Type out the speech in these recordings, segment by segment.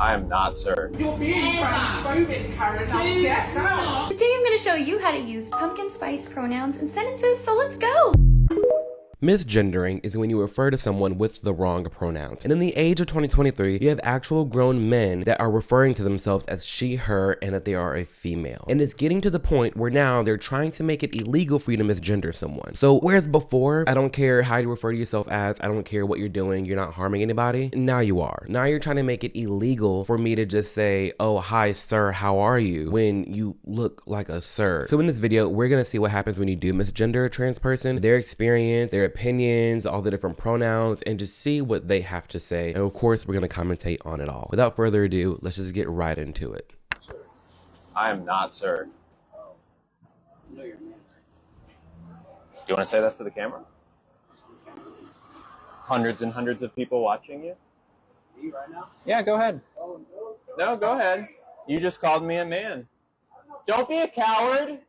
I am not, sir. You're being transphobic, Karen. Now get out. Today I'm going to show you how to use pumpkin spice pronouns in sentences, so let's go! Misgendering is when you refer to someone with the wrong pronouns. And in the age of 2023, you have actual grown men that are referring to themselves as she, her, and that they are a female. And it's getting to the point where now they're trying to make it illegal for you to misgender someone. So whereas before, I don't care how you refer to yourself as, I don't care what you're doing, you're not harming anybody, now you are. Now you're trying to make it illegal for me to just say, oh, hi, sir, how are you? When you look like a sir. So in this video, we're gonna see what happens when you do misgender a trans person, their experience, their opinions, all the different pronouns, and just see what they have to say. And of course, we're going to commentate on it all. Without further ado, let's just get right into it. I am not, sir. Do you want to say that to the camera? Hundreds and hundreds of people watching you? Me right now? Yeah, go ahead. Oh, no. No, go ahead. You just called me a man. Don't be a coward.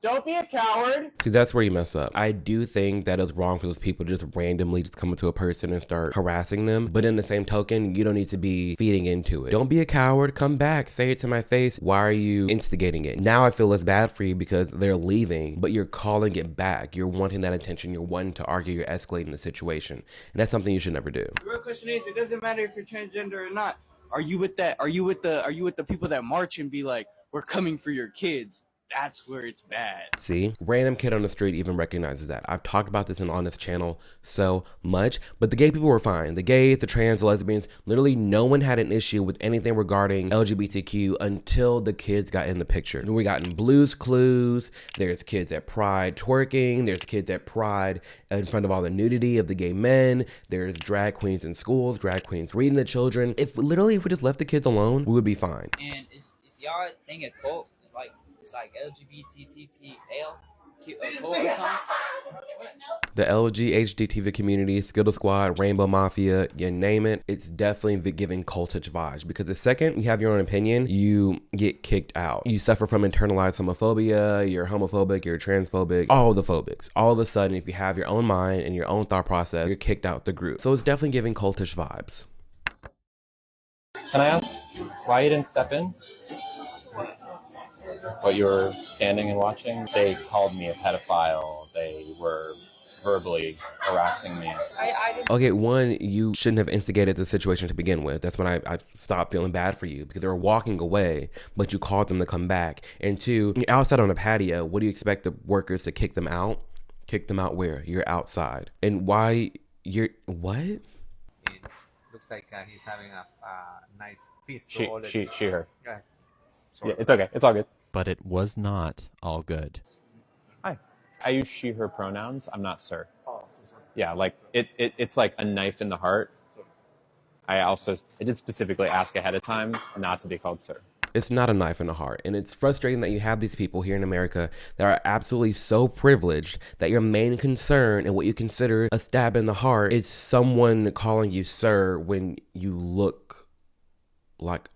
Don't be a coward. See, that's where you mess up. I do think that it's wrong for those people to just randomly just come up to a person and start harassing them. But in the same token, you don't need to be feeding into it. Don't be a coward. Come back. Say it to my face. Why are you instigating it? Now I feel less bad for you because they're leaving, but you're calling it back. You're wanting that attention. You're wanting to argue. You're escalating the situation. And that's something you should never do. The real question is, it doesn't matter if you're transgender or not. Are you with the people that march and be like, we're coming for your kids? That's where it's bad. See, random kid on the street even recognizes that. I've talked about this on this channel so much, but the gay people were fine. The gays, the trans, the lesbians, literally no one had an issue with anything regarding LGBTQ until the kids got in the picture. We got in Blue's Clues, there's kids at Pride twerking, there's kids at Pride in front of all the nudity of the gay men, there's drag queens in schools, drag queens reading to children. If we just left the kids alone, we would be fine. And is y'all thing a cult? Like LGBTTL cult or something? The LGHDTV community, Skittle Squad, Rainbow Mafia, you name it, it's definitely giving cultish vibes because the second you have your own opinion, you get kicked out. You suffer from internalized homophobia, you're homophobic, you're transphobic, all the phobics. All of a sudden, if you have your own mind and your own thought process, you're kicked out the group. So it's definitely giving cultish vibes. Can I ask why you didn't step in? What you were standing and watching? They called me a pedophile. They were verbally harassing me. Okay, one, you shouldn't have instigated the situation to begin with. That's when I stopped feeling bad for you because they were walking away, but you called them to come back. And two, you're outside on a patio. What do you expect the workers to kick them out? Kick them out where? You're outside. And why you're, what? It looks like he's having a nice feast. She, her. Yeah. Yeah, it's okay. It's all good. But it was not all good. Hi. I use she, her pronouns. I'm not sir. Yeah, like it's like a knife in the heart. I did specifically ask ahead of time not to be called sir. It's not a knife in the heart. And it's frustrating that you have these people here in America that are absolutely so privileged that your main concern and what you consider a stab in the heart is someone calling you sir when you look like...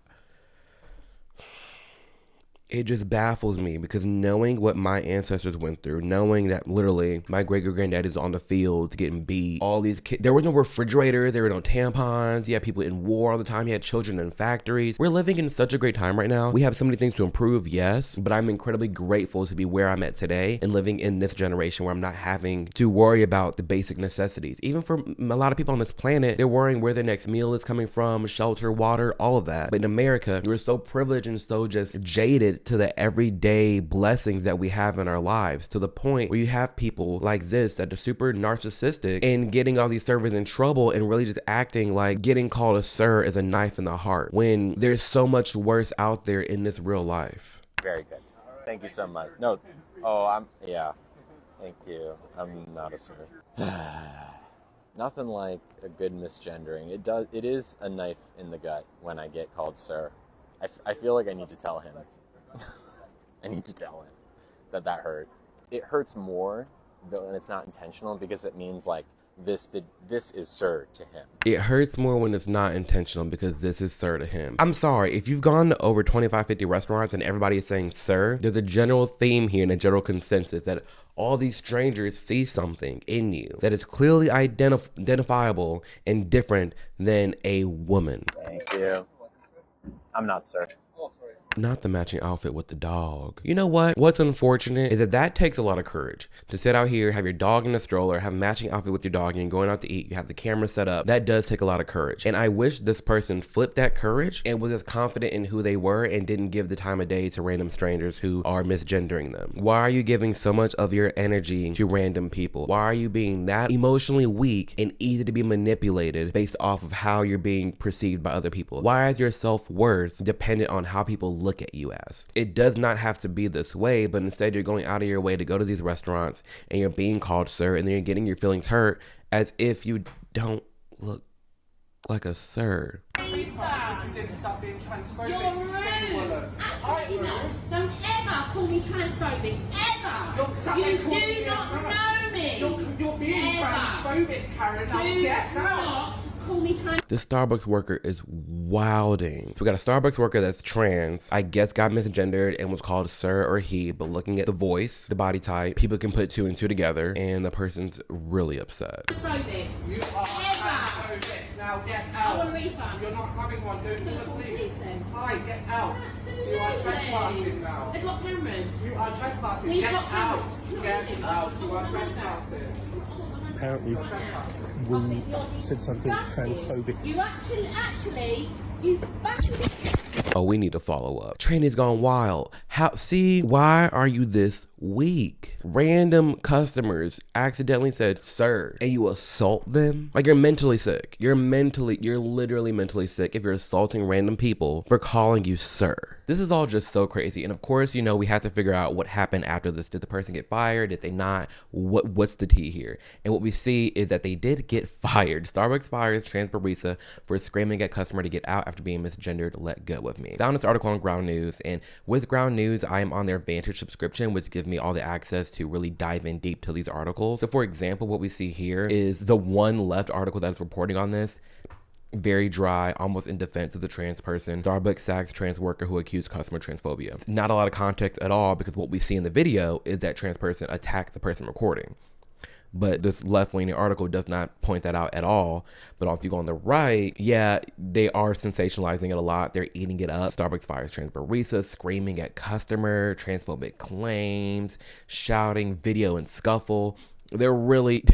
It just baffles me because knowing what my ancestors went through, knowing that literally my great-great-granddad is on the fields getting beat, all these kids, there was no refrigerators, there were no tampons, you had people in war all the time, you had children in factories. We're living in such a great time right now. We have so many things to improve, yes, but I'm incredibly grateful to be where I'm at today and living in this generation where I'm not having to worry about the basic necessities. Even for a lot of people on this planet, they're worrying where their next meal is coming from, shelter, water, all of that. But in America, we're so privileged and so just jaded to the everyday blessings that we have in our lives, to the point where you have people like this that are super narcissistic and getting all these servers in trouble and really just acting like getting called a sir is a knife in the heart when there's so much worse out there in this real life. Very good. Thank you so much. No. Yeah. Thank you. I'm not a sir. Nothing like a good misgendering. It is a knife in the gut when I get called sir. I feel like I need to tell him. I need to tell him that hurt. It hurts more when it's not intentional because it means like this is sir to him. It hurts more when it's not intentional because this is sir to him. I'm sorry, if you've gone to over 25, 50 restaurants and everybody is saying sir, there's a general theme here and a general consensus that all these strangers see something in you that is clearly identifiable and different than a woman. Thank you. I'm not, sir. Not the matching outfit with the dog. You know what? What's unfortunate is that that takes a lot of courage. To sit out here, have your dog in a stroller, have a matching outfit with your dog, and you're going out to eat, you have the camera set up. That does take a lot of courage. And I wish this person flipped that courage and was as confident in who they were and didn't give the time of day to random strangers who are misgendering them. Why are you giving so much of your energy to random people? Why are you being that emotionally weak and easy to be manipulated based off of how you're being perceived by other people? Why is your self-worth dependent on how people look at you as? It does not have to be this way, but instead you're going out of your way to go to these restaurants and you're being called sir, and then you're getting your feelings hurt as if you don't look like a sir. You didn't stop being transphobic. You're rude. Absolutely not. Don't ever call me transphobic. Ever. You do not know me. You're being transphobic, Karen. Now get out. Call me trans. This Starbucks worker is wilding. So we got a Starbucks worker that's trans, I guess got misgendered and was called sir or he, but looking at the voice, the body type, people can put two and two together, and the person's really upset. Transphobic. You are transphobic. Now get I out. want a refund. You're not having one, dude. Please. Then. Hi, get out. Absolutely. You are trespassing now. They've got cameras. You are trespassing. We've Get got out. cameras. Get out. You are trespassing. Apparently, we said something transphobic. You actually, you actually. Oh, we need to follow up. Trainee's gone wild. See, why are you this weak? Random customers accidentally said sir, and you assault them? Like, you're mentally sick. You're literally mentally sick if you're assaulting random people for calling you sir. This is all just so crazy. And of course, you know, we have to figure out what happened after this. Did the person get fired? Did they not? What's the tea here? And what we see is that they did get fired. Starbucks fires trans barista for screaming at customer to get out after being misgendered. Let go of me. Found this article on Ground News, and with Ground News, I am on their Vantage subscription, which gives me all the access to really dive in deep to these articles. So for example, what we see here is the one left article that is reporting on this. Very dry, almost in defense of the trans person. Starbucks sacks trans worker who accused customer transphobia. It's not a lot of context at all, because what we see in the video is that trans person attacks the person recording. But this left-leaning article does not point that out at all. But if you go on the right, yeah, they are sensationalizing it a lot. They're eating it up. Starbucks fires trans barista, screaming at customer, transphobic claims, shouting, video and scuffle. They're really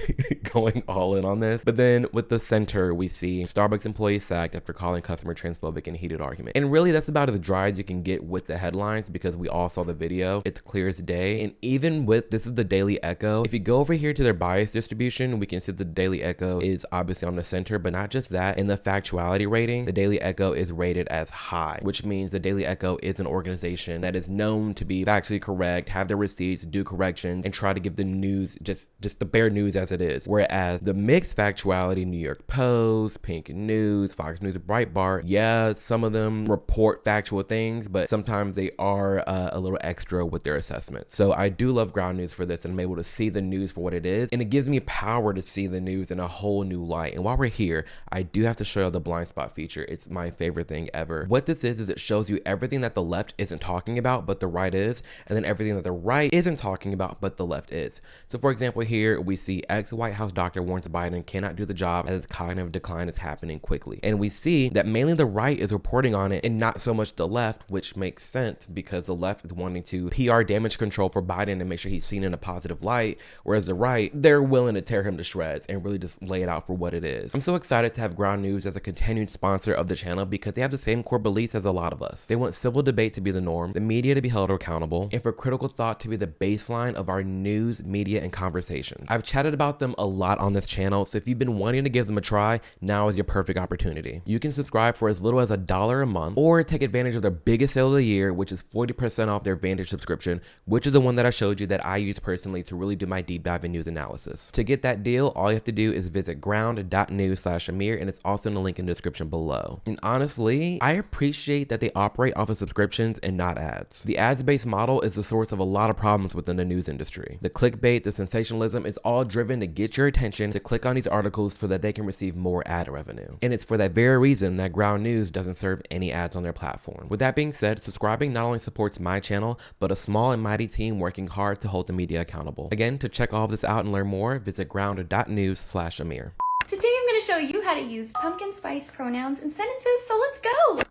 going all in on this. But then with the center, we see Starbucks employee sacked after calling customer transphobic in heated argument. And really, that's about as dry as you can get with the headlines, because we all saw the video. It's clear as day. And even with, this is the Daily Echo. If you go over here to their bias distribution, we can see the Daily Echo is obviously on the center, but not just that. In the factuality rating, the Daily Echo is rated as high, which means the Daily Echo is an organization that is known to be factually correct, have their receipts, do corrections, and try to give the news just the bare news as it is. Whereas the mixed factuality, New York Post, Pink News, Fox News, Breitbart, yeah, some of them report factual things, but sometimes they are a little extra with their assessments. So I do love Ground News for this, and I'm able to see the news for what it is, and it gives me power to see the news in a whole new light. And while we're here, I do have to show you the blind spot feature. It's my favorite thing ever. What this is it shows you everything that the left isn't talking about, but the right is, and then everything that the right isn't talking about, but the left is. So for example, here we see ex-White House doctor warns Biden cannot do the job as cognitive decline is happening quickly. And we see that mainly the right is reporting on it and not so much the left, which makes sense because the left is wanting to PR damage control for Biden and make sure he's seen in a positive light, whereas the right, they're willing to tear him to shreds and really just lay it out for what it is. I'm so excited to have Ground News as a continued sponsor of the channel because they have the same core beliefs as a lot of us. They want civil debate to be the norm, the media to be held accountable, and for critical thought to be the baseline of our news, media, and conversation. I've chatted about them a lot on this channel, so if you've been wanting to give them a try, now is your perfect opportunity. You can subscribe for as little as $1 a month, or take advantage of their biggest sale of the year, which is 40% off their Vantage subscription, which is the one that I showed you that I use personally to really do my deep dive in news analysis. To get that deal, all you have to do is visit ground.news/Amir, and it's also in the link in the description below. And honestly, I appreciate that they operate off of subscriptions and not ads. The ads-based model is the source of a lot of problems within the news industry. The clickbait, the sensationalism is all driven to get your attention to click on these articles so that they can receive more ad revenue. And it's for that very reason that Ground News doesn't serve any ads on their platform. With that being said, subscribing not only supports my channel, but a small and mighty team working hard to hold the media accountable. Again, to check all of this out and learn more, visit ground.news/Amir. Today I'm going to show you how to use pumpkin spice pronouns in sentences, so let's go!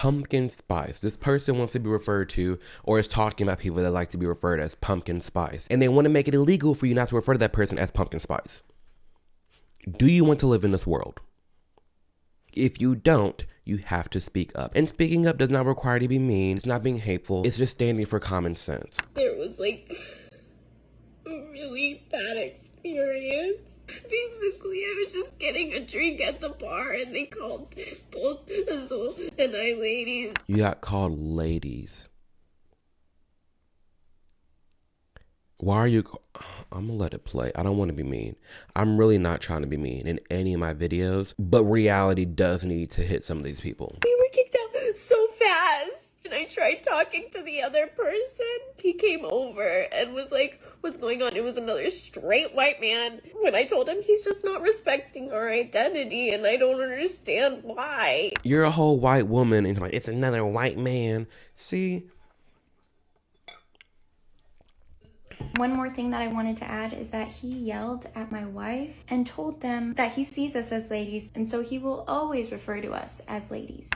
Pumpkin spice. This person wants to be referred to, or is talking about people that like to be referred as pumpkin spice. And they want to make it illegal for you not to refer to that person as pumpkin spice. Do you want to live in this world? If you don't, you have to speak up. And speaking up does not require to be mean. It's not being hateful. It's just standing for common sense. There was like a really bad experience. Basically, I was just getting a drink at the bar and they called both Azul and I ladies. You got called ladies. Why are you... I'm gonna let it play. I don't want to be mean. I'm really not trying to be mean in any of my videos, but reality does need to hit some of these people. We were kicked out so fast. And I tried talking to the other person. He came over and was like, what's going on? It was another straight white man. When I told him he's just not respecting our identity and I don't understand why. You're a whole white woman and you're like, it's another white man. See? One more thing that I wanted to add is that he yelled at my wife and told them that he sees us as ladies, and so he will always refer to us as ladies.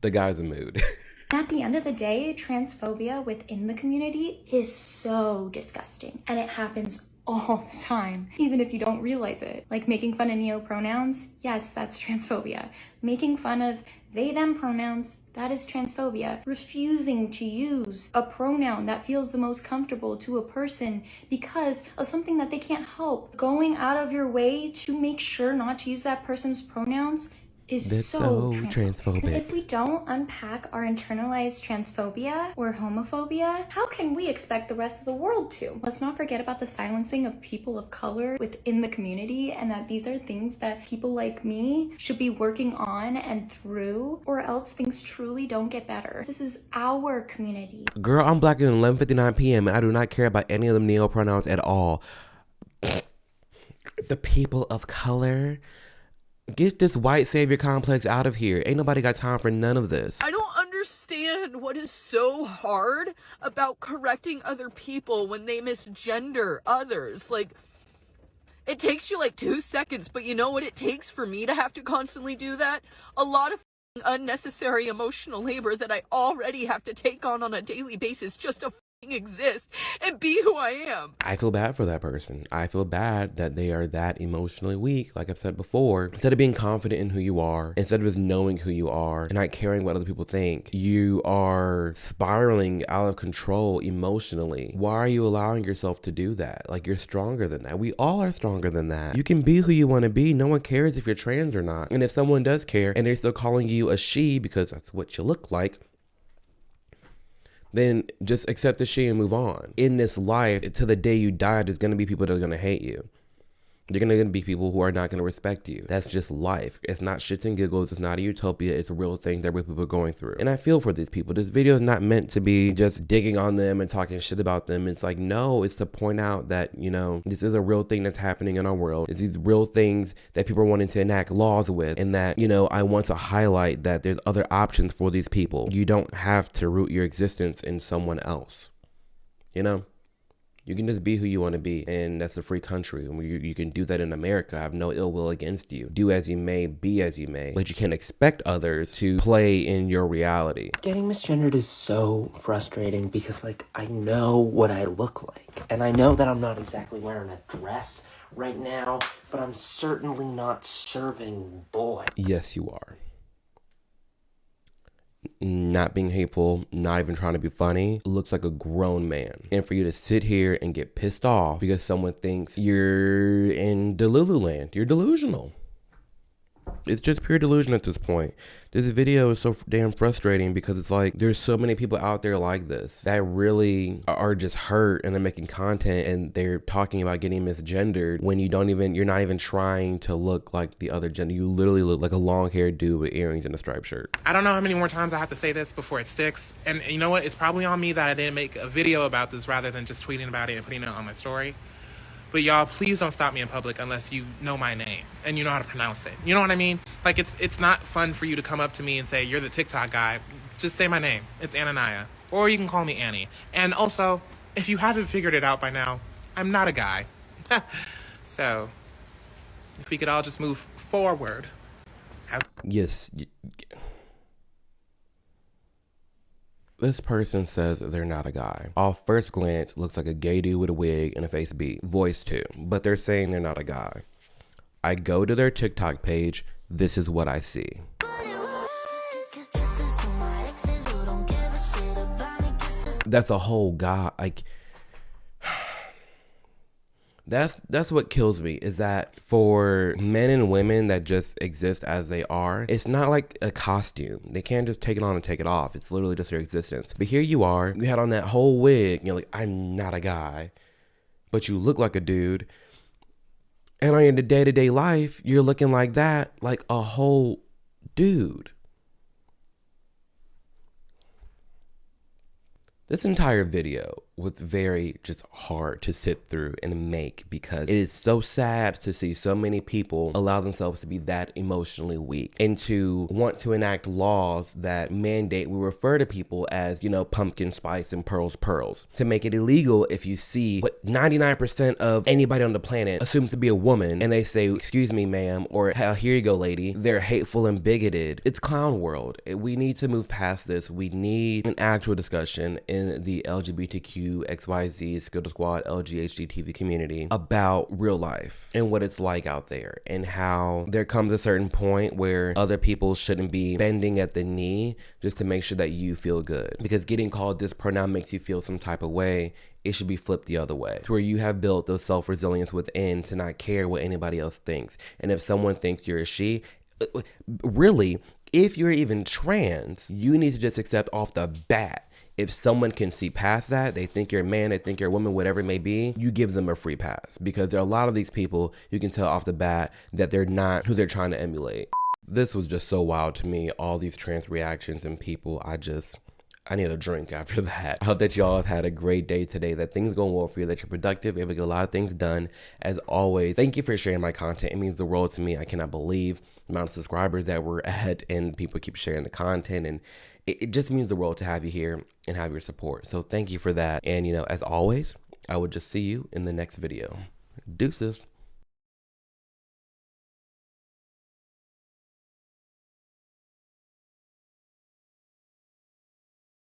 The guy's a mood. At the end of the day, transphobia within the community is so disgusting, and it happens all the time, even if you don't realize it. Like making fun of neo-pronouns, yes, that's transphobia. Making fun of they-them pronouns, that is transphobia. Refusing to use a pronoun that feels the most comfortable to a person because of something that they can't help. Going out of your way to make sure not to use that person's pronouns is That's so transphobic. And if we don't unpack our internalized transphobia or homophobia, how can we expect the rest of the world to? Let's not forget about the silencing of people of color within the community, and that these are things that people like me should be working on and through, or else things truly don't get better. This is our community. Girl, I'm black at 11:59 p.m. and I do not care about any of them neo-pronouns at all. The people of color... Get this white savior complex out of here. Ain't nobody got time for none of this. I don't understand what is so hard about correcting other people when they misgender others. Like, it takes you like 2 seconds, but you know what it takes for me to have to constantly do that? A lot of unnecessary emotional labor that I already have to take on a daily basis just to exist and be who I am. I feel bad for that person. I feel bad that they are that emotionally weak. Like I've said before, instead of being confident in who you are, instead of just knowing who you are and not caring what other people think, you are spiraling out of control emotionally. Why are you allowing yourself to do that? Like, you're stronger than that. We all are stronger than that. You can be who you want to be. No one cares if you're trans or not. And if someone does care and they're still calling you a she because that's what you look like, then just accept the she and move on. In this life, to the day you die, there's going to be people that are going to hate you. There are going to be people who are not going to respect you. That's just life. It's not shits and giggles. It's not a utopia. It's real things that real people are going through. And I feel for these people. This video is not meant to be just digging on them and talking shit about them. It's like, no, it's to point out that, you know, this is a real thing that's happening in our world. It's these real things that people are wanting to enact laws with. And that, you know, I want to highlight that there's other options for these people. You don't have to root your existence in someone else. You know? You can just be who you want to be, and that's a free country. And you can do that in America. I have no ill will against you. Do as you may, be as you may. But you can't expect others to play in your reality. Getting misgendered is so frustrating because, like, I know what I look like. And I know that I'm not exactly wearing a dress right now, but I'm certainly not serving boy. Yes, you are. Not being hateful, not even trying to be funny, looks like a grown man. And for you to sit here and get pissed off because someone thinks you're in Delulu land, you're delusional. It's just pure delusion at this point. This video is so damn frustrating because it's like there's so many people out there like this that really are just hurt and they're making content and they're talking about getting misgendered when you're not even trying to look like the other gender. You literally look like a long-haired dude with earrings and a striped shirt. I don't know how many more times I have to say this before it sticks. And you know what? It's probably on me that I didn't make a video about this rather than just tweeting about it and putting it on my story. But y'all, please don't stop me in public unless you know my name and you know how to pronounce it. You know what I mean? Like, it's not fun for you to come up to me and say, you're the TikTok guy. Just say my name. It's Ananiah. Or you can call me Annie. And also, if you haven't figured it out by now, I'm not a guy. So, if we could all just move forward. Yes. This person says they're not a guy. Off first glance, looks like a gay dude with a wig and a face beat. Voice too, but they're saying they're not a guy. I go to their TikTok page, this is what I see. That's a whole guy. Like, that's what kills me, is that for men and women that just exist as they are, it's not like a costume. They can't just take it on and take it off. It's literally just their existence. But here you are, you had on that whole wig, and you're like, I'm not a guy, but you look like a dude. And on your day-to-day life, you're looking like that, like a whole dude. This entire video was very just hard to sit through and make, because it is so sad to see so many people allow themselves to be that emotionally weak and to want to enact laws that mandate we refer to people as, you know, pumpkin spice and pearls, to make it illegal if you see what 99% of anybody on the planet assumes to be a woman and they say, excuse me, ma'am, or hell, here you go, lady. They're hateful and bigoted. It's clown world. We need to move past this. We need an actual discussion in the LGBTQ XYZ Skitter Squad LGHDTV community about real life and what it's like out there, and how there comes a certain point where other people shouldn't be bending at the knee just to make sure that you feel good, because getting called this pronoun makes you feel some type of way. It should be flipped the other way, to where you have built the self-resilience within to not care what anybody else thinks. And if someone thinks you're a she, really, if you're even trans, you need to just accept off the bat, if someone can see past that, they think you're a man, they think you're a woman, whatever it may be, you give them a free pass. Because there are a lot of these people, you can tell off the bat that they're not who they're trying to emulate. This was just so wild to me, all these trans reactions and people. I need a drink after that. I hope that y'all have had a great day today, that things going well for you, that you're productive, able to get a lot of things done. As always, thank you for sharing my content. It means the world to me. I cannot believe the amount of subscribers that we're at, and people keep sharing the content, and it just means the world to have you here and have your support. So thank you for that. And, you know, as always, I will just see you in the next video. Deuces.